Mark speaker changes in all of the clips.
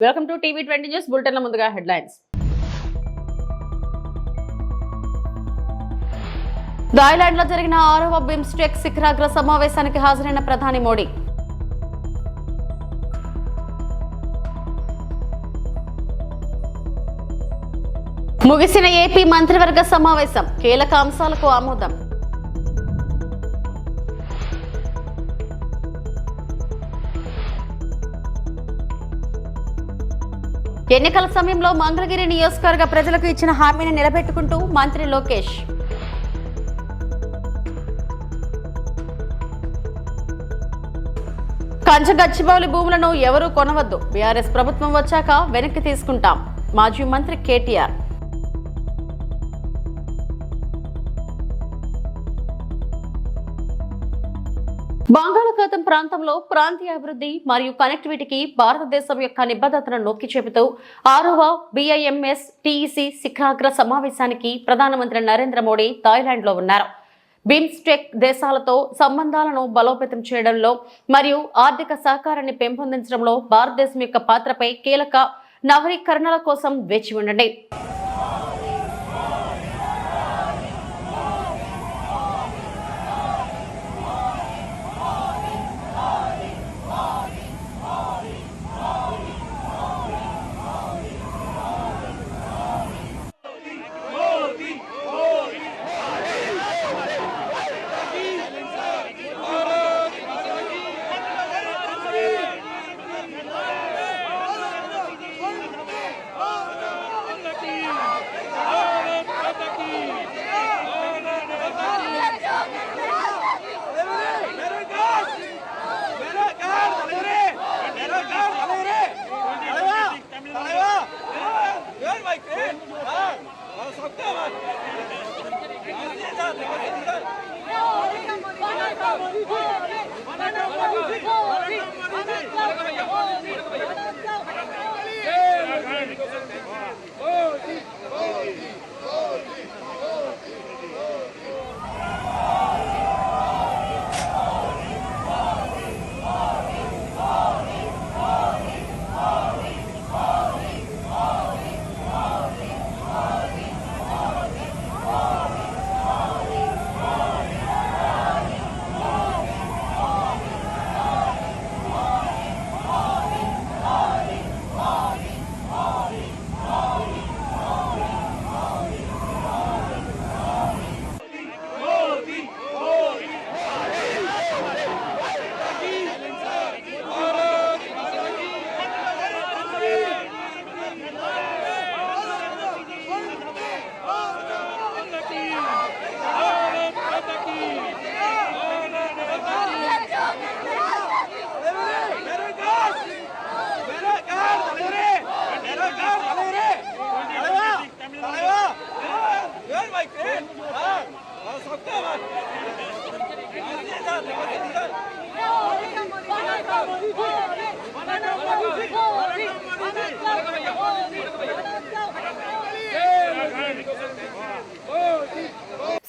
Speaker 1: Welcome to TV 20 news బులెటిన్ల ముందుగా headlines. Thailand లో జరిగిన 6వ బిమ్స్టెక్ శిఖరాగ్ర సమావేశానికి హాజరైన ప్రధాని మోడీ. ముగిసిన ఏపీ మంత్రివర్గ సమావేశం, కీలక అంశాలకు ఆమోదం. ఎన్నికల సమయంలో మంగళగిరి నియోజకవర్గ ప్రజలకు ఇచ్చిన హామీని నిలబెట్టుకుంటూ మంత్రి లోకేష్. కంచగచ్చిబౌలి భూములను ఎవరూ కొనవద్దు, బీఆర్ఎస్ ప్రభుత్వం వచ్చాక వెనక్కి తీసుకుంటాం, మాజీ మంత్రి కేటీఆర్. బంగాళాఖాతం ప్రాంతంలో ప్రాంతీయ అభివృద్ధి మరియు కనెక్టివిటీకి భారతదేశం యొక్క నిబద్ధతను నొక్కి చెబుతూ 6వ BIMS TEC శిఖరాగ్ర సమావేశానికి ప్రధానమంత్రి నరేంద్ర మోడీ థాయిలాండ్ లో ఉన్నారు. బిమ్స్టెక్ దేశాలతో సంబంధాలను బలోపేతం చేయడంలో మరియు ఆర్థిక సహకారాన్ని పెంపొందించడంలో భారతదేశం యొక్క పాత్రపై కీలక నవీకరణల కోసం వేచి ఉండండి.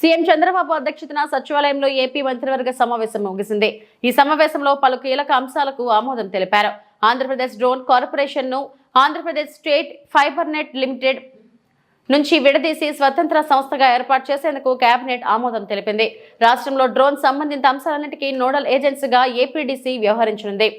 Speaker 1: సీఎం చంద్రబాబు అధ్యక్షతన సచివాలయంలో ఏపీ మంత్రివర్గ సమావేశం ముగిసింది. ఈ సమావేశంలో పలు కీలక అంశాలకు ఆమోదం తెలిపారు. ఆంధ్రప్రదేశ్ డ్రోన్ కార్పొరేషన్ ను Andhra Pradesh state fibre net limited నుంచి విడదీసి స్వతంత్ర సంస్థగా ఏర్పాటు చేసేందుకు కేబినెట్ ఆమోదం తెలిపింది. రాష్ట్రంలో డ్రోన్ సంబంధిత అంశాలన్నిటికీ నోడల్ ఏజెన్సీగా ఏపీడీసీ వ్యవహరించనుంది.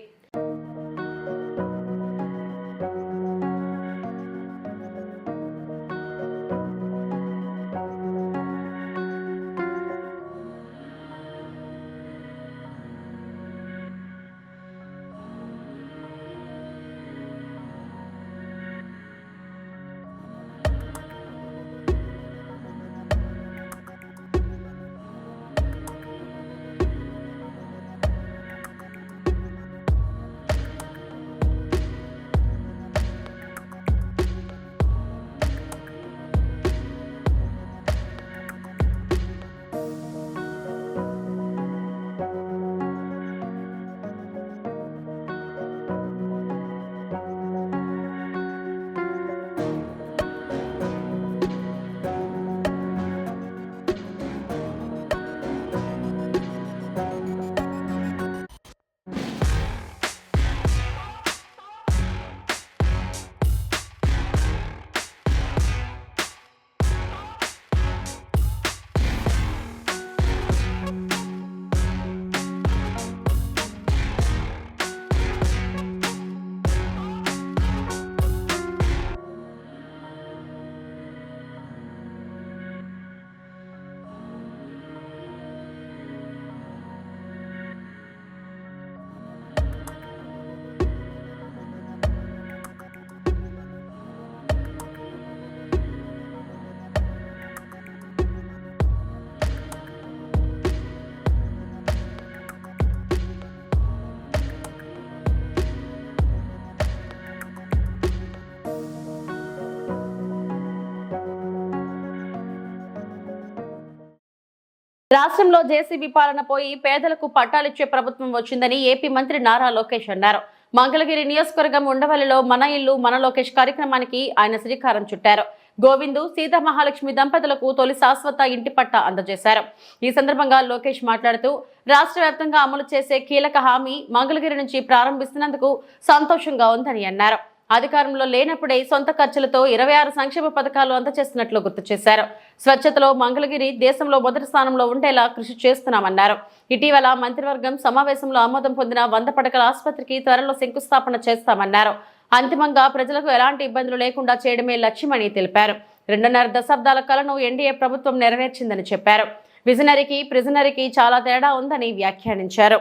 Speaker 1: రాష్ట్రంలో జేసీబీ పాలన పోయి పేదలకు పట్టాలిచ్చే ప్రభుత్వం వచ్చిందని ఏపీ మంత్రి నారా లోకేష్ అన్నారు. మంగళగిరి నియోజకవర్గం ఉండవల్లిలో మన ఇల్లు మన లోకేష్ కార్యక్రమానికి ఆయన శ్రీకారం చుట్టారు. గోవిందు సీతా మహాలక్ష్మి దంపతులకు తొలి శాశ్వత ఇంటి పట్టా అందజేశారు. ఈ సందర్భంగా లోకేష్ మాట్లాడుతూ రాష్ట్ర వ్యాప్తంగా అమలు చేసే కీలక హామీ మంగళగిరి నుంచి ప్రారంభిస్తున్నందుకు సంతోషంగా ఉందని అన్నారు. అధికారంలో లేనప్పుడే సొంత ఖర్చులతో 26 సంక్షేమ పథకాలు అందజేస్తున్నట్లు గుర్తు చేశారు. స్వచ్ఛతలో మంగళగిరి దేశంలో మొదటి స్థానంలో ఉండేలా కృషి చేస్తున్నామన్నారు. ఇటీవల మంత్రివర్గం సమావేశంలో ఆమోదం పొందిన 100 పడకల ఆసుపత్రికి త్వరలో శంకుస్థాపన చేస్తామన్నారు. అంతిమంగా ప్రజలకు ఎలాంటి ఇబ్బందులు లేకుండా చేయడమే లక్ష్యమని తెలిపారు. 2.5 దశాబ్దాల కలను ఎన్డీఏ ప్రభుత్వం నెరవేర్చిందని చెప్పారు. విజనరీకి ప్రిజనరీకి చాలా తేడా ఉందని వ్యాఖ్యానించారు.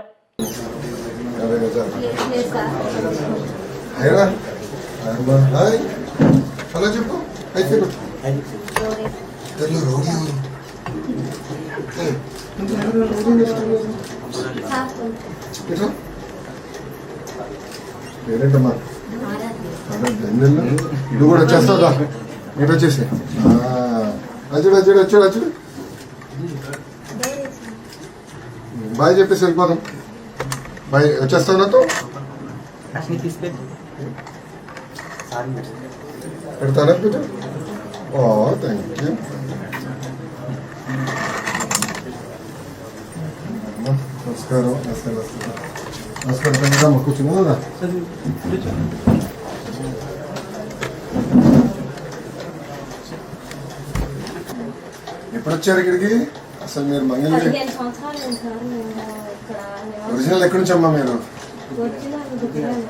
Speaker 2: ఇది కూడా వచ్చేస్తా ఇటు వచ్చేసి అచ్చుడు అచ్చుడు అచ్చుడు అచ్చుడు బాయ్ చెప్పేసి వెళ్ళిపోదాం. బాయ్ వచ్చేస్తావు నాతో పెడతానా పెట్టు. Thank you. నమస్కారం నమస్కారం నమస్కారం కూర్చున్నా. ఎప్పుడు వచ్చారు ఇక్కడికి? అసలు మీరు మంగళగిరి ఒరిజినల్ ఎక్కడి నుంచి అమ్మా మీరు?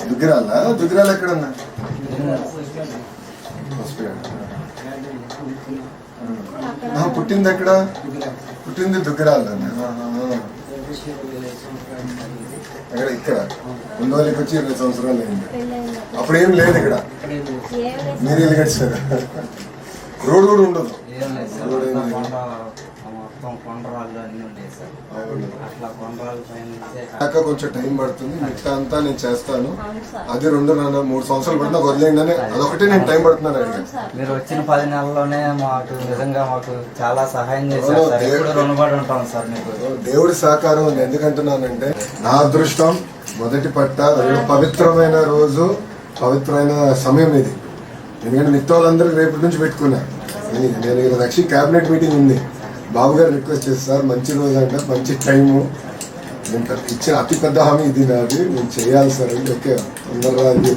Speaker 2: దుగ్గిరాల. దుగ్గిరాలు ఎక్కడన్నా? పుట్టింది ఎక్కడ? పుట్టింది దుగ్గిరాల. ఎక్కడ? ఇక్కడ ఉండవల్లికి వచ్చి 20 సంవత్సరాలు అయింది. అప్పుడు ఏం లేదు ఇక్కడ. మీరు ఇల్లు కట్టారు. రోడ్ కూడా ఉండదు. కొంచెం టైం పడుతుంది. మిగతా అంతా నేను చేస్తాను. అది 2-3 సంవత్సరాలు పడినా వదిలేండి అని అదొకటి నేను టైం పడుతున్నాను.
Speaker 3: మీరు వచ్చిన 10 నెలల్లోనే మాకు నిజంగా మాకు చాలా సహాయం చేశారు. రుణపడి ఉంటాం సార్ మీకు.
Speaker 2: దేవుడి సహకారం ఉంది. ఎందుకంటున్నానంటే నా అదృష్టం మొదటి పట్ట పవిత్రమైన రోజు, పవిత్రమైన సమయం ఇది. ఎందుకంటే మిగతా వాళ్ళందరూ రేపటి నుంచి పెట్టుకున్నా. నేను ఈరోజు యాక్చువల్లీ క్యాబినెట్ మీటింగ్ ఉంది. బాబు గారు రిక్వెస్ట్ చేస్తారు, మంచి రోజు అంట, మంచి టైము, నేను ఇచ్చిన అతి పెద్ద హామీ ఇది నాది, నేను చేయాలి సార్ అంటే ఓకే అందరూ అని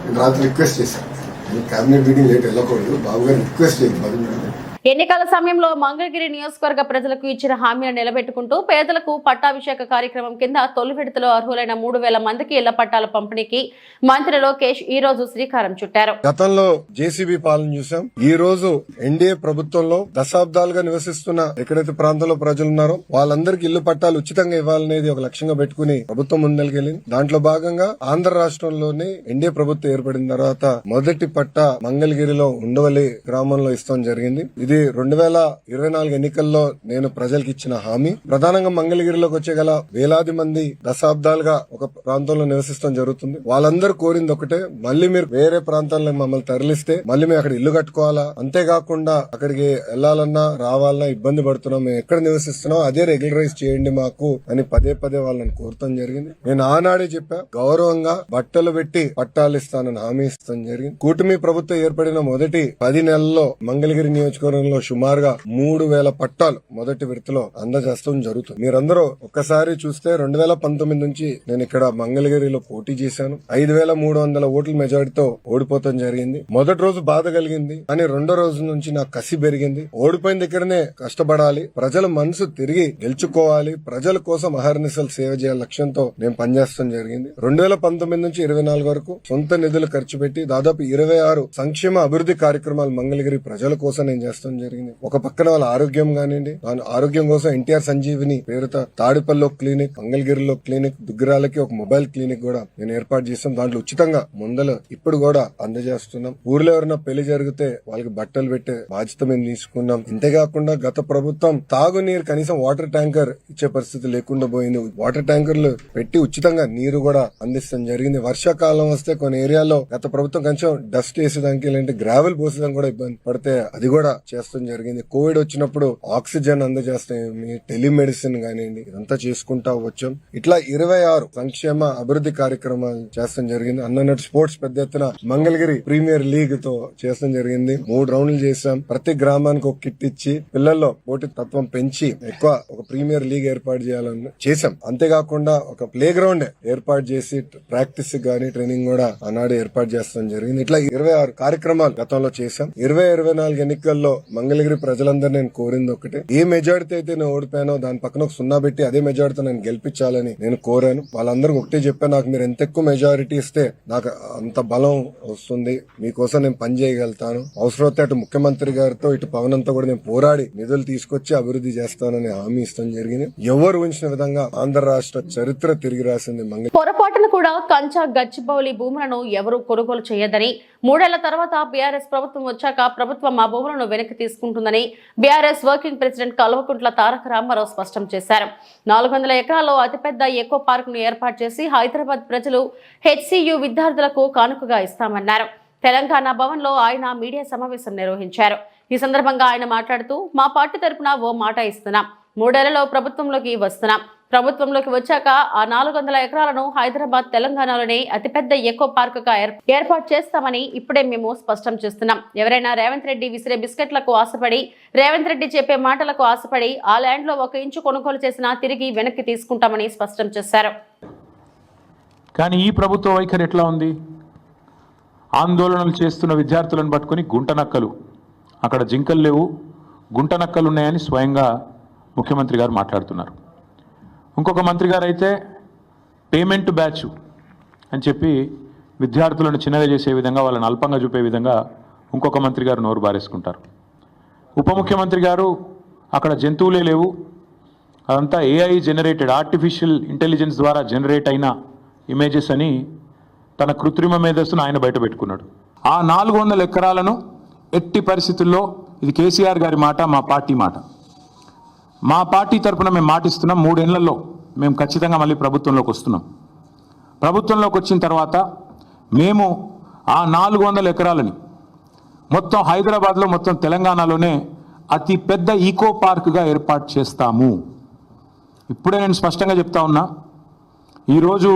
Speaker 2: నేను రాత్రి రిక్వెస్ట్ చేశాను. నేను క్యాబినెట్ మీటింగ్ లేట్ వెళ్ళకూడదు, బాబు గారు రిక్వెస్ట్ చేయండి 10 నిమిషాలు.
Speaker 1: ఎన్నికల సమయంలో మంగళగిరి నియోజకవర్గ ప్రజలకు ఇచ్చిన హామీలను నిలబెట్టుకుంటూ పేదలకు పట్టాభిషేక కార్యక్రమం కింద తొలి విడతలో అర్హులైన 3000 మందికి ఇళ్ల పట్టాల పంపిణీకి మంత్రి లోకేష్ ఈ రోజు శ్రీకారం చుట్టారు.
Speaker 2: గతంలో జేసీబీ పాలన చూసాం. ఈ రోజు ఎన్డీఏ ప్రభుత్వంలో దశాబ్దాలుగా నివసిస్తున్న ఎక్కడైతే ప్రాంతంలో ప్రజలు ఉన్నారో వాళ్ళందరికీ ఇళ్ల పట్టాలు ఉచితంగా ఇవ్వాలనేది ఒక లక్ష్యంగా పెట్టుకుని ప్రభుత్వం ముందరికెళ్ళింది. దాంట్లో భాగంగా ఆంధ్ర రాష్ట్రంలోని ఎన్డీఏ ప్రభుత్వం ఏర్పడిన తర్వాత మొదటి పట్టా మంగళగిరిలో ఉండవల్లి గ్రామంలో ఇస్తాం జరిగింది. ఇది 2024 ఎన్నికల్లో నేను ప్రజలకు ఇచ్చిన హామీ. ప్రధానంగా మంగళగిరిలోకి వచ్చేగల వేలాది మంది దశాబ్దాలుగా ఒక ప్రాంతంలో నివసిస్తాం జరుగుతుంది. వాళ్ళందరూ కోరింది ఒకటే, మళ్ళీ మీరు వేరే ప్రాంతాల్లో మమ్మల్ని తరలిస్తే మళ్ళీ మేము అక్కడ ఇల్లు కట్టుకోవాలా, అంతేకాకుండా అక్కడికి వెళ్లాలన్నా రావాలన్నా ఇబ్బంది పడుతున్నాం, మేము ఎక్కడ నివసిస్తున్నాం అదే రెగ్యులరైజ్ చేయండి మాకు అని పదే వాళ్ళని కోరటం జరిగింది. నేను ఆనాడే చెప్పా, గౌరవంగా బట్టలు పెట్టి పట్టాలు ఇస్తానని హామీ ఇస్తాం జరిగింది. కూటమి ప్రభుత్వం ఏర్పడిన మొదటి 10 నెలల్లో మంగళగిరి నియోజకవర్గంలో సుమారుగా 3000 పట్టాలు మొదటి విడతలో అందజేస్తాం జరుగుతుంది. మీరందరూ ఒక్కసారి చూస్తే 2019 నుంచి నేను ఇక్కడ మంగళగిరిలో పోటీ చేశాను. 5300 ఓట్ల మెజారిటీతో ఓడిపోతాం జరిగింది. మొదటి రోజు బాధ కలిగింది, కానీ రెండో రోజు నుంచి నాకు కసి పెరిగింది. ఓడిపోయిన దగ్గరనే కష్టపడాలి, ప్రజల మనసు తిరిగి గెలుచుకోవాలి, ప్రజల కోసం అహర్నిశలు సేవ చేయాలి లక్ష్యంతో నేను పనిచేస్తాం జరిగింది. 2019 నుంచి 24 వరకు సొంత నిధులు ఖర్చు పెట్టి దాదాపు 26 సంక్షేమ అభివృద్ధి కార్యక్రమాలు మంగళగిరి ప్రజల కోసం నేను చేస్తాం జరిగింది. ఒక పక్కన వాళ్ళ ఆరోగ్యం కానివ్వండి, ఆరోగ్యం కోసం ఎన్టీఆర్ సంజీవిని పేరుతో తాడిపల్లిలో క్లినిక్, మంగళగిరిలో క్లినిక్, దుగ్గిరాలకి ఒక మొబైల్ క్లినిక్ కూడా నేను ఏర్పాటు చేస్తాం. దాంట్లో ఉచితంగా మందులు ఇప్పుడు కూడా అందజేస్తున్నాం. ఊర్లో ఎవరైనా పెళ్లి జరిగితే వాళ్ళకి బట్టలు పెట్టే బాధ్యత మేము తీసుకున్నాం. ఇంతేకాకుండా గత ప్రభుత్వం తాగునీరు కనీసం వాటర్ ట్యాంకర్ ఇచ్చే పరిస్థితి లేకుండా పోయింది. వాటర్ ట్యాంకర్లు పెట్టి ఉచితంగా నీరు కూడా అందిస్తాం జరిగింది. వర్షాకాలం వస్తే కొన్ని ఏరియాలో గత ప్రభుత్వం కొంచెం డస్ట్ వేసేదానికి లేదంటే గ్రావెల్ పోసేదానికి కూడా ఇబ్బంది పడితే అది కూడా చేస్తాం జరిగింది. కోవిడ్ వచ్చినప్పుడు ఆక్సిజన్ అందజేస్తాం, టెలిమెడిసిన్ కానివ్వండి, ఇదంతా చేసుకుంటా వచ్చాం. ఇట్లా 26 సంక్షేమ అభివృద్ధి కార్యక్రమాలు చేస్తాం జరిగింది. అన్నట్టు స్పోర్ట్స్ పెద్ద ఎత్తున మంగళగిరి ప్రీమియర్ లీగ్ తో చేస్తాం జరిగింది. 3 రౌండ్లు చేశాం. ప్రతి గ్రామానికి ఒక కిట్ ఇచ్చి పిల్లల్లో పోటీ తత్వం పెంచి ఎక్కువ ఒక ప్రీమియర్ లీగ్ ఏర్పాటు చేయాలని చేశాం. అంతేకాకుండా ఒక ప్లే గ్రౌండ్ ఏర్పాటు చేసి ప్రాక్టీస్ గానీ ట్రైనింగ్ కూడా ఆనాడు ఏర్పాటు చేస్తాం జరిగింది. ఇట్లా 26 కార్యక్రమాలు గతంలో చేశాం. 2024 ఎన్నికల్లో మంగళగిరి ప్రజలందరూ నేను కోరింది ఒకటే, ఏ మెజారిటీ అయితే నేను ఓడిపోయానో దాని పక్కన ఒక 0 పెట్టి అదే మెజారిటీతో నేను గెలిపించాలని నేను కోరాను. వాళ్ళందరూ ఒకటే చెప్పాను, నాకు మీరు ఎంత ఎక్కువ మెజారిటీ ఇస్తే నాకు అంత బలం వస్తుంది, మీకోసం నేను పని చేయగలుగుతాను. అవసరమైతే అటు ముఖ్యమంత్రి గారితో ఇటు పవన్ అంతా కూడా నేను పోరాడి నిధులు తీసుకొచ్చి అభివృద్ధి చేస్తానని హామీ ఇస్తాం జరిగింది. ఎవరు ఊహించిన విధంగా ఆంధ్ర రాష్ట్ర చరిత్ర తిరిగి రాసింది మంగళగిరి.
Speaker 1: పొరపాటున కూడా కంచా గచ్చిబౌలి భూములను ఎవరూ కొనుగోలు చేయొద్దని, 3 ఏళ్ల తర్వాత బీఆర్ఎస్ ప్రభుత్వం వచ్చాక ప్రభుత్వం ఆ భూములను వెనక్కి తీసుకుంటుందని BRS working president Kalvakuntla Taraka Ramarao స్పష్టం చేశారు. 400 ఎకరాల్లో అతిపెద్ద ఎకో పార్క్ ను ఏర్పాటు చేసి హైదరాబాద్ ప్రజలు HCU విద్యార్థులకు కానుకగా ఇస్తామన్నారు. తెలంగాణ భవన్ లో ఆయన మీడియా సమావేశం నిర్వహించారు. ఈ సందర్భంగా ఆయన మాట్లాడుతూ, మా పార్టీ తరపున ఓ మాట ఇస్తున్నాం, 3 ఏళ్లలో ప్రభుత్వంలోకి వస్తున్నాం. ప్రభుత్వంలోకి వచ్చాక ఆ 400 ఎకరాలను హైదరాబాద్ తెలంగాణలోనే అతిపెద్ద ఎకో పార్క్ గా ఏర్పాటు చేస్తామని ఇప్పుడే మేము స్పష్టం చేస్తున్నాం. ఎవరైనా రేవంత్ రెడ్డి విసిరే బిస్కెట్లకు ఆశపడి, రేవంత్ రెడ్డి చెప్పే మాటలకు ఆశపడి ఆ ల్యాండ్ లో 1 ఇంచు కొనుగోలు చేసినా తిరిగి వెనక్కి తీసుకుంటామని స్పష్టం చేశారు.
Speaker 4: కానీ ఈ ప్రభుత్వ వైఖరి ఎట్లా ఉంది? ఆందోళనలు చేస్తున్న విద్యార్థులను పట్టుకొని గుంటనక్కలు, అక్కడ జింకలు లేవు, గుంటనక్కలు ఉన్నాయని స్వయంగా ముఖ్యమంత్రి గారు మాట్లాడుతున్నారు. ఇంకొక మంత్రి గారు అయితే పేమెంట్ బ్యాచ్ అని చెప్పి విద్యార్థులను చిన్నగా చేసే విధంగా, వాళ్ళని అల్పంగా చూపే విధంగా ఇంకొక మంత్రి గారు నోరు బారేసుకుంటారు. ఉప ముఖ్యమంత్రి గారు అక్కడ జంతువులే లేవు, అదంతా AI జనరేటెడ్, ఆర్టిఫిషియల్ ఇంటెలిజెన్స్ ద్వారా జనరేట్ అయిన ఇమేజెస్ అని తన కృత్రిమ మేధస్సును ఆయన బయట పెట్టుకున్నాడు. ఆ 400 ఎకరాలను ఎట్టి పరిస్థితుల్లో, ఇది కేసీఆర్ గారి మాట, మా పార్టీ మాట, మా పార్టీ తరఫున మేము మాటిస్తున్నాం, 3 ఏళ్లలో మేము ఖచ్చితంగా మళ్ళీ ప్రభుత్వంలోకి వస్తున్నాం. ప్రభుత్వంలోకి వచ్చిన తర్వాత మేము ఆ 400 ఎకరాలని మొత్తం హైదరాబాద్లో, మొత్తం తెలంగాణలోనే అతి పెద్ద ఈకో పార్క్గా ఏర్పాటు చేస్తాము. ఇప్పుడే నేను స్పష్టంగా చెప్తా ఉన్నా, ఈరోజు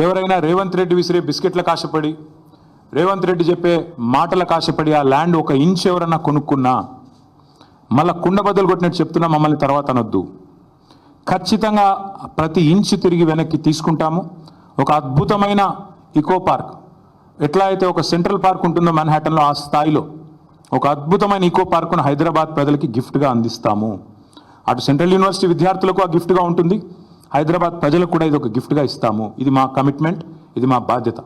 Speaker 4: ఎవరైనా రేవంత్ రెడ్డి విసిరే బిస్కెట్లకు ఆశపడి, రేవంత్ రెడ్డి చెప్పే మాటలకు ఆశపడి ఆ ల్యాండ్ 1 ఇంచ్ ఎవరన్నా కొనుక్కున్నా మళ్ళా కుండ బదులు కొట్టినట్టు చెప్తున్నా, మమ్మల్ని తర్వాత అనొద్దు. ఖచ్చితంగా ప్రతి ఇంచ్ తిరిగి వెనక్కి తీసుకుంటాము. ఒక అద్భుతమైన ఈకో పార్క్, ఎట్లా అయితే ఒక సెంట్రల్ పార్క్ ఉంటుందో మన్హాటన్లో, ఆ స్థాయిలో ఒక అద్భుతమైన ఈకో పార్కును హైదరాబాద్ ప్రజలకి గిఫ్ట్గా అందిస్తాము. అటు సెంట్రల్ యూనివర్సిటీ విద్యార్థులకు ఆ గిఫ్ట్గా ఉంటుంది, హైదరాబాద్ ప్రజలకు కూడా ఇది ఒక గిఫ్ట్గా ఇస్తాము. ఇది మా కమిట్మెంట్, ఇది మా బాధ్యత.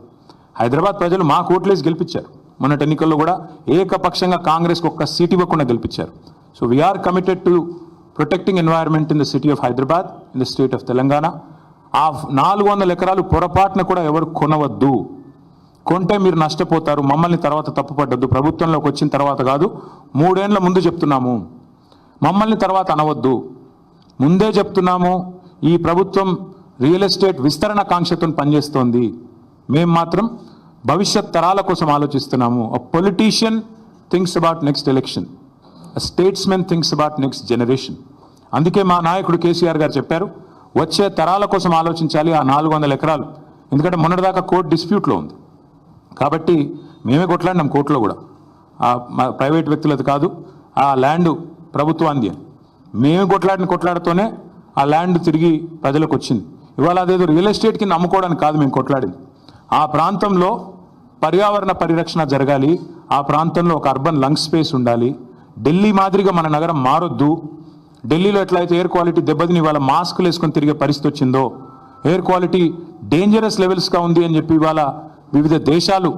Speaker 4: హైదరాబాద్ ప్రజలు మా ఓట్లేసి గెలిపించారు. మొన్నటి ఎన్నికల్లో కూడా ఏకపక్షంగా కాంగ్రెస్కి 1 సీట్ ఇవ్వకుండా గెలిపించారు. So we're committed to protecting environment in the city of Hyderabad, in the state of Telangana. ఆ 400 ఎకరాలు పొరపాటున కూడా ఎవరు కొనవద్దు. కొంటే మీరు నష్టపోతారు. మమ్మల్ని తర్వాత తప్పుపడ్డద్దు. ప్రభుత్వంలోకి వచ్చిన తర్వాత కాదు, 3 ఏళ్ల ముందు చెప్తున్నాము. మమ్మల్ని తర్వాత అనవద్దు. ముందే చెప్తున్నాము, ఈ ప్రభుత్వం రియల్ ఎస్టేట్ విస్తరణ కాంక్షతో పనిచేస్తోంది. మేము మాత్రం భవిష్యత్ తరాల కోసం ఆలోచిస్తున్నాము. A politician thinks about next election, a statesmen thinks about next generation. అందుకే మా నాయకుడు కేసీఆర్ గారు చెప్పారు, వచ్చే తరాల కోసం ఆలోచించాలి ఆ 400 ఎకరాలు. ఎందుకంటే మొన్నటిదాకా కోర్టు డిస్ప్యూట్లో ఉంది కాబట్టి మేమే కొట్లాడినాం కోర్టులో కూడా. ప్రైవేట్ వ్యక్తులది కాదు, ఆ ల్యాండ్ ప్రభుత్వాంది. మేమే కొట్లాడుతూనే ఆ ల్యాండ్ తిరిగి ప్రజలకు వచ్చింది. ఇవాళ అదేదో రియల్ ఎస్టేట్ కింద అమ్ముకోవడానికి కాదు మేము కొట్లాడింది. ఆ ప్రాంతంలో పర్యావరణ పరిరక్షణ జరగాలి, ఆ ప్రాంతంలో ఒక అర్బన్ లంగ్ స్పేస్ ఉండాలి. ఢిల్లీ మాదిరిగా మన నగరం మారొద్దు. ఢిల్లీలో ఎట్లయితే ఎయిర్ క్వాలిటీ దెబ్బతిని ఇవాళ మాస్కులు వేసుకొని తిరిగే పరిస్థితి వచ్చిందో, ఎయిర్ క్వాలిటీ డేంజరస్ లెవెల్స్గా ఉంది అని చెప్పి ఇవాళ వివిధ దేశాలు.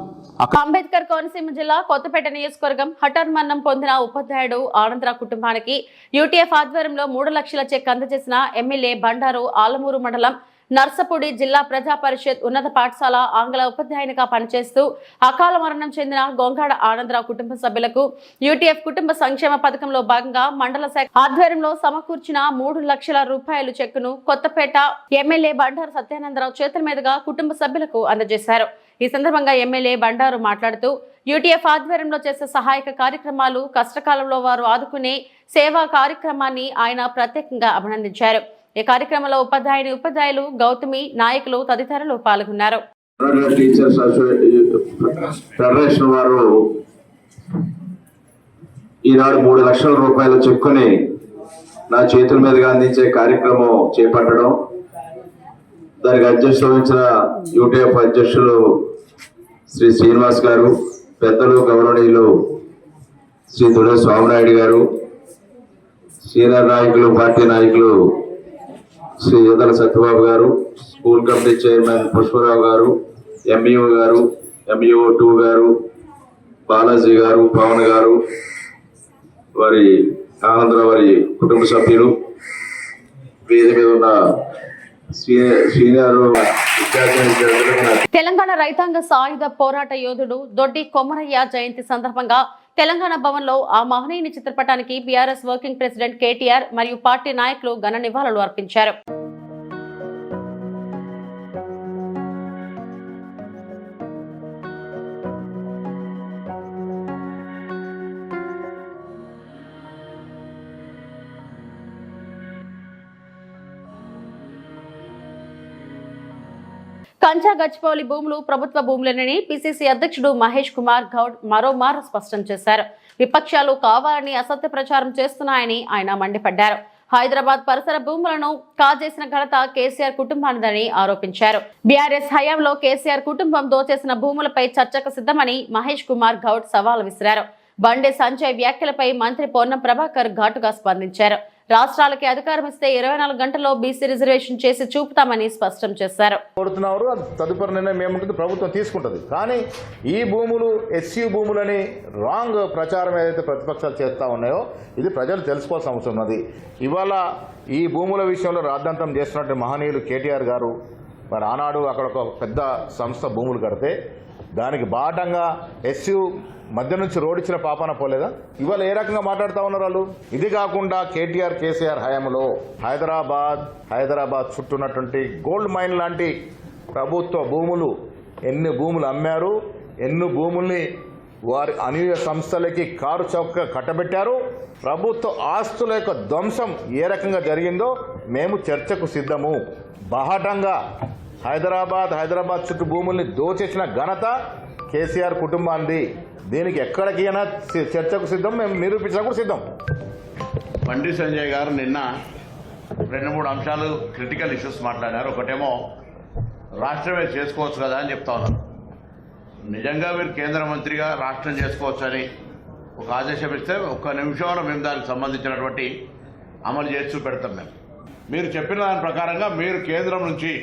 Speaker 1: అంబేద్కర్ కోనసీమ జిల్లా కొత్తపేట నియోజకవర్గం హఠాన్మరణం పొందిన ఉపాధ్యాయుడు ఆనందరావు కుటుంబానికి UTF ఆధ్వర్యంలో 3 లక్షల చెక్ అందజేసిన ఎమ్మెల్యే బండారు ఆలమూరు మండలం నర్సపూడి జిల్లా ప్రజా పరిషత్ ఉన్నత పాఠశాల ఆంగ్ల ఉపాధ్యాయునిగా పనిచేస్తూ అకాల మరణం చెందిన గొంగాడ ఆనందరావు కుటుంబ సభ్యులకు UTF కుటుంబ సంక్షేమ పథకంలో భాగంగా మండల శాఖ ఆధ్వర్యంలో సమకూర్చిన 3 లక్షల రూపాయల చెక్కును కొత్తపేట ఎమ్మెల్యే బండారు సత్యానందరావు చేతుల మీదుగా కుటుంబ సభ్యులకు అందజేశారు. ఈ సందర్భంగా ఎమ్మెల్యే బండారు మాట్లాడుతూ యూటీఎఫ్ ఆధ్వర్యంలో చేసే సహాయక కార్యక్రమాలు, కష్టకాలంలో వారు ఆదుకునే సేవా కార్యక్రమాన్ని ఆయన ప్రత్యేకంగా అభినందించారు. ఈ కార్యక్రమంలో ఉపాధ్యాయులు, గౌతమి, నాయకులు తదితరులు పాల్గొన్నారు.
Speaker 5: టీచర్స్ ఫెడరేషన్ వారు ఈనాడు 3 లక్షల రూపాయల చెక్కుని నా చేతుల మీదుగా అందించే కార్యక్రమం చేపట్టడం, దానికి అధ్యక్షత వహించిన యూటీఎఫ్ అధ్యక్షులు శ్రీ శ్రీనివాస్ గారు, పెద్దలు గౌరవనీయులు శ్రీ దుడే స్వామినాయుడు గారు, సీనియర్ నాయకులు, పార్టీ నాయకులు శ్రీ యుదల సత్యబాబు గారు, స్కూల్ కమిటీ చైర్మన్ పుష్పరావు గారు, ఎంఈఓ గారు, ఎంఈఓ 2 గారు, బాలాజీ గారు, పవన్ గారు, వారి ఆనందరావు వారి కుటుంబ సభ్యులు, వేదిక మీద ఉన్న సీనియర్
Speaker 1: తెలంగాణ రైతాంగ సాయుధ పోరాట యోధుడు దొడ్డి కొమరయ్య జయంతి సందర్భంగా తెలంగాణ భవన్ లో ఆ మహనీయుని చిత్రపటానికి బీఆర్ఎస్ వర్కింగ్ ప్రెసిడెంట్ కేటీఆర్ మరియు పార్టీ నాయకులు ఘన నివాళులు అర్పించారు. కంచా గచ్చిబౌలి భూములు ప్రభుత్వ భూములేనని పిసిసి అధ్యక్షుడు మహేష్ కుమార్ గౌడ్ మరోమారు స్పష్టం చేశారు. విపక్షాలు కావాలని అసత్య ప్రచారం చేస్తున్నాయని ఆయన మండిపడ్డారు. హైదరాబాద్ పరిసర భూములను కాజేసిన ఘనత కేసీఆర్ కుటుంబానిదని ఆరోపించారు. బీఆర్ఎస్ హయాంలో కేసీఆర్ కుటుంబం దోచేసిన భూములపై చర్చకు సిద్ధమని మహేష్ కుమార్ గౌడ్ సవాల్ విసిరారు. బండి సంజయ్ వ్యాఖ్యలపై మంత్రి పొన్నం ప్రభాకర్ ఘాటుగా స్పందించారు. రాష్ట్రాలకి అధికారం ఇస్తే 24 గంటల్లో బీసీ రిజర్వేషన్ చేసి చూపుతామని స్పష్టం చేశారు.
Speaker 6: తదుపరి నిర్ణయం ఏముంటుంది ప్రభుత్వం తీసుకుంటుంది. కానీ ఈ భూములు ఎస్సీ భూములని రాంగ్ ప్రచారం ఏదైతే ప్రతిపక్షాలు చేస్తూ ఉన్నాయో ఇది ప్రజలు తెలుసుకోవాల్సిన అవసరం ఉన్నది. ఇవాళ ఈ భూముల విషయంలో రాద్ధాంతం చేస్తున్నట్టు మహనీయులు కేటీఆర్ గారు మరి ఆనాడు అక్కడ ఒక పెద్ద సంస్థ భూములు కడితే దానికి బాటంగా ఎస్సీ మధ్య నుంచి రోడ్డిచ్చిన పాపాన పోలేదా? ఇవాళ ఏ రకంగా మాట్లాడుతూ ఉన్నారు వాళ్ళు? ఇది కాకుండా కేటీఆర్ కేసీఆర్ హయాంలో హైదరాబాద్ చుట్టూన్నటువంటి గోల్డ్ మైన్ లాంటి ప్రభుత్వ భూములు ఎన్ని భూములు అమ్మారు, ఎన్ని భూముల్ని వారి అనుయ సంస్థలకి కారు చౌక కట్టబెట్టారు. ప్రభుత్వ ఆస్తుల యొక్క ధ్వంసం ఏ రకంగా జరిగిందో మేము చర్చకు సిద్ధము. బాహాటంగా హైదరాబాద్ చుట్టూ భూముల్ని దోచేసిన ఘనత కేసీఆర్ కుటుంబాన్ని. దీనికి ఎక్కడికైనా చర్చకు సిద్ధం, మేము నిరూపించడం కూడా సిద్ధం.
Speaker 7: బండి సంజయ్ గారు నిన్న 2-3 అంశాలు క్రిటికల్ ఇష్యూస్ మాట్లాడారు. ఒకటేమో రాష్ట్రమే చేసుకోవచ్చు కదా అని చెప్తా ఉన్నారు. నిజంగా మీరు కేంద్ర మంత్రిగా రాష్ట్రం చేసుకోవచ్చు అని ఒక ఆదేశం ఇస్తే 1 నిమిషంలో మేము దానికి సంబంధించినటువంటి అమలు చేసి చూపెడతాం. మీరు చెప్పిన దాని ప్రకారంగా మీరు కేంద్రం నుంచి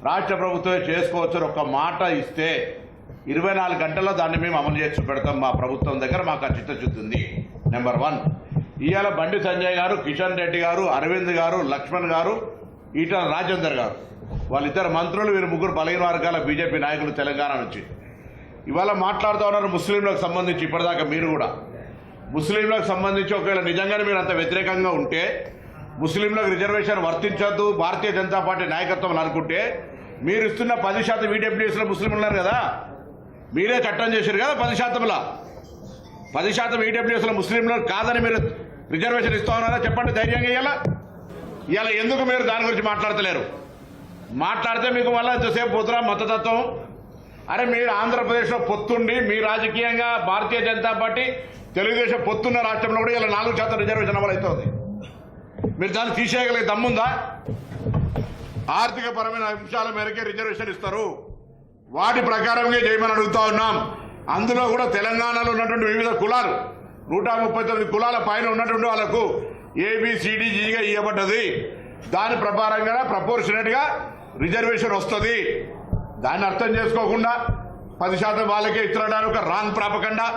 Speaker 7: రాష్ట్ర ప్రభుత్వమే చేసుకోవచ్చు ఒక మాట ఇస్తే 24 గంటల్లో దాన్ని మేము అమలు చేసి చూపెడతాం. మా ప్రభుత్వం దగ్గర మాకు చిత్తశుద్ధి ఉంది. నెంబర్ 1. ఇవాళ బండి సంజయ్ గారు, కిషన్ రెడ్డి గారు, అరవింద్ గారు, లక్ష్మణ్ గారు, ఈటల రాజేందర్ గారు, వాళ్ళిద్దరు మంత్రులు, వీరు 3 బలహీన వర్గాల బీజేపీ నాయకులు తెలంగాణ నుంచి ఇవాళ మాట్లాడుతూ ఉన్నారు. ముస్లింలకు సంబంధించి ఇప్పటిదాకా మీరు కూడా ముస్లింలకు సంబంధించి ఒకవేళ నిజంగానే మీరు అంత వ్యతిరేకంగా ఉంటే, ముస్లింలకు రిజర్వేషన్ వర్తించొద్దు భారతీయ జనతా పార్టీ నాయకత్వం అనుకుంటే, మీరు ఇస్తున్న 10% ఈడబ్ల్యూఎస్లో ముస్లింలు ఉన్నారు కదా, మీరే చట్టం చేశారు కదా 10%లో 10% ఈడబ్ల్యూఎస్లో ముస్లింలు కాదని మీరు రిజర్వేషన్ ఇస్తా ఉన్నారా? చెప్పండి ధైర్యంగా. ఇవాళ ఎందుకు మీరు దాని గురించి మాట్లాడతలేరు? మాట్లాడితే మీకు మళ్ళీ ఎంతసేపు పోతురా మతతత్వం. అరే మీరు ఆంధ్రప్రదేశ్లో పొత్తుండి మీ రాజకీయంగా భారతీయ జనతా పార్టీ తెలుగుదేశం పొత్తున్న రాష్ట్రంలో కూడా ఇలా 4% రిజర్వేషన్ అమలు అవుతుంది. మీరు దాన్ని తీసేయగలిగే దమ్ముందా? ఆర్థిక పరమైన అంశాల మేరకే రిజర్వేషన్ ఇస్తారు, వాటి ప్రకారంగా చేయమని అడుగుతా ఉన్నాం. అందులో కూడా తెలంగాణలో ఉన్నటువంటి వివిధ కులాలు 139 కులాల పైన ఉన్నటువంటి వాళ్లకు ABCDGగా ఇవ్వబడ్డది. దాని ప్రకారంగా ప్రపోర్షనేట్గా రిజర్వేషన్ వస్తుంది. దాన్ని అర్థం చేసుకోకుండా 10% వాళ్ళకే ఇస్తున్నాడు ఒక రాంగ్ ప్రాపకండా.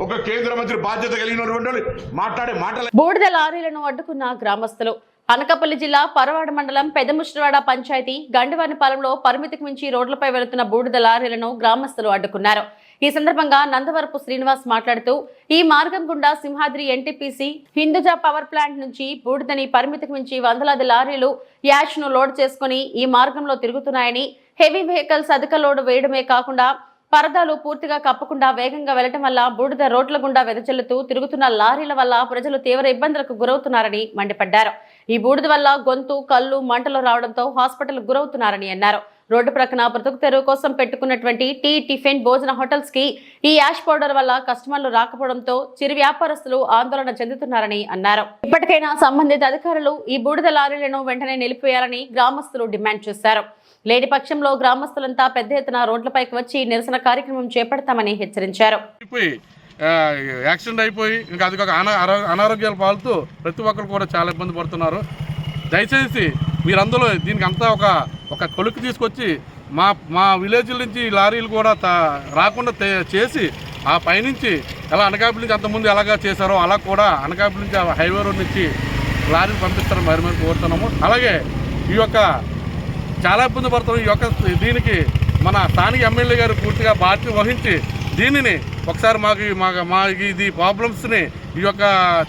Speaker 7: ఒక కేంద్ర మంత్రి బాధ్యత కలిగినటువంటి మాట్లాడే మాటలు.
Speaker 1: బూడిద లారీలను అడ్డుకున్న గ్రామస్తులు. అనకాపల్లి జిల్లా పరవాడ మండలం పెదముష్టివాడ పంచాయతీ గండివానిపాలెంలో పరిమితికి మించి రోడ్లపై వెళుతున్న బూడిద లారీలను గ్రామస్తులు అడ్డుకున్నారు. ఈ సందర్భంగా నందవరపు శ్రీనివాస్ మాట్లాడుతూ ఈ మార్గం గుండా Simhadri NTPC Hinduja power plant నుంచి బూడిదని పరిమితికి మించి వందలాది లారీలు యాష్ ను లోడ్ చేసుకుని ఈ మార్గంలో తిరుగుతున్నాయని, హెవీ వెహికల్స్ అధిక లోడ్ వేయడమే కాకుండా పరదాలు పూర్తిగా కప్పకుండా వేగంగా వెళ్లడం వల్ల బూడిద రోడ్ల గుండా వెదజల్లుతూ తిరుగుతున్న లారీల వల్ల ప్రజలు తీవ్ర ఇబ్బందులకు గురవుతున్నారని మండిపడ్డారు. ఈ బూడిద వల్ల గొంతు, కళ్ళు మంటలు రావడంతో హాస్పిటల్ గురవుతున్నారని అన్నారు. రోడ్డు ప్రక్కన బ్రతుకు తెరువు కోసం పెట్టుకున్నటువంటి టీ, టిఫిన్, భోజన హోటల్స్ కి ఈ యాష్ పౌడర్ వల్ల కస్టమర్లు రాకపోవడంతో చిరు వ్యాపారస్తులు ఆందోళన చెందుతున్నారని అన్నారు. ఇప్పటికైనా సంబంధిత అధికారులు ఈ బూడిద లారీలను వెంటనే నిలిపివేయాలని గ్రామస్తులు డిమాండ్ చేశారు. లేని పక్షంలో గ్రామస్తులంతా పెద్ద ఎత్తున రోడ్లపైకి వచ్చి నిరసన కార్యక్రమం చేపడతామని హెచ్చరించారు.
Speaker 8: యాక్సిడెంట్ అయిపోయి ఇంకా అది అనారోగ్యాలు పాలుతూ ప్రతి ఒక్కరు కూడా చాలా ఇబ్బంది పడుతున్నారు. దయచేసి మీరందరూ దీనికి అంతా ఒక కొలుక్కు తీసుకొచ్చి మా విలేజ్ నుంచి లారీలు కూడా రాకుండా చేసి ఆ పైనుంచి ఎలా అనకాపల్లి నుంచి అంతకుముందు ఎలాగా చేశారో అలా కూడా అనకాపల్లి నుంచి హైవే రోడ్ నుంచి లారీలు పంపిస్తారని మరి కోరుతున్నాము. అలాగే ఈ యొక్క చాలా ఇబ్బంది పడుతున్నాం. ఈ యొక్క దీనికి మన స్థానిక ఎమ్మెల్యే గారు పూర్తిగా బాధ్యత వహించి దీనిని ఒకసారి మాకు ఇది ప్రాబ్లమ్స్ని ఈ యొక్క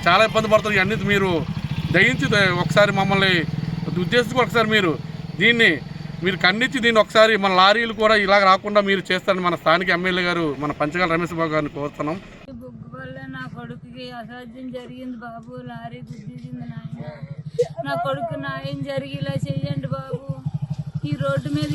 Speaker 8: చాలా ఇబ్బంది పడుతున్నాం ఇవన్నీ మీరు దయించి ఒకసారి మమ్మల్ని ఉద్దేశించి ఒకసారి మీరు ఖండించి దీన్ని ఒకసారి మన లారీలు కూడా ఇలా రాకుండా మీరు చేస్తారని మన స్థానిక ఎమ్మెల్యే గారు మన పంచగాల రమేష్ బాబు గారిని కోరుతున్నాం.
Speaker 9: బుగ్గు వల్ల నా కొడుకుకి అసాధ్యం జరిగింది బాబు. లారీ గుద్దింది నాయన. నా కొడుకు న్యాయం జరిగేలా చెయ్యండి బాబు. ఈ రోడ్డు మీద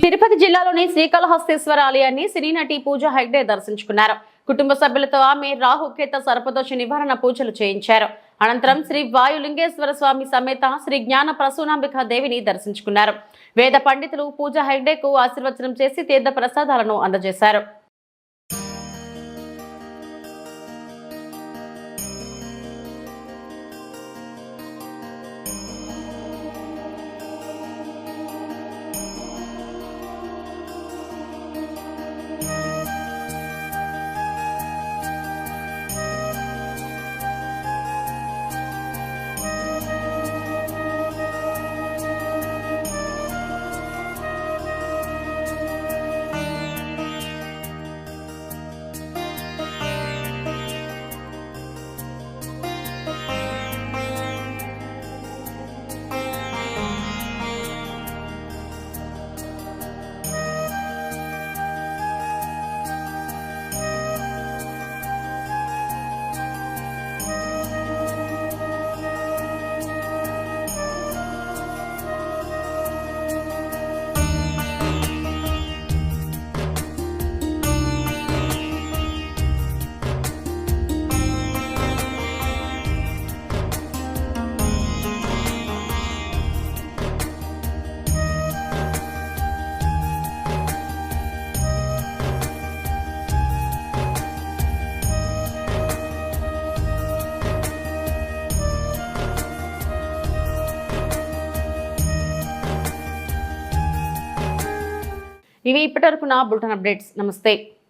Speaker 1: తిరుపతి జిల్లాలోని శ్రీకాళహస్తీశ్వర ఆలయాన్ని సినీ నటి పూజా హెగ్డే దర్శించుకున్నారు. కుటుంబ సభ్యులతో ఆమె రాహుకేత సర్పదోష నివారణ పూజలు చేయించారు. అనంతరం శ్రీ వాయులింగేశ్వర స్వామి సమేత శ్రీ జ్ఞాన ప్రసూనాంబిక దేవిని దర్శించుకున్నారు. వేద పండితులు పూజా హెగ్డేకు ఆశీర్వచనం చేసి తీర్థ ప్రసాదాలను అందజేశారు. ఇవి ఇప్పటివరకు నా బులెటిన్ అప్డేట్స్. నమస్తే.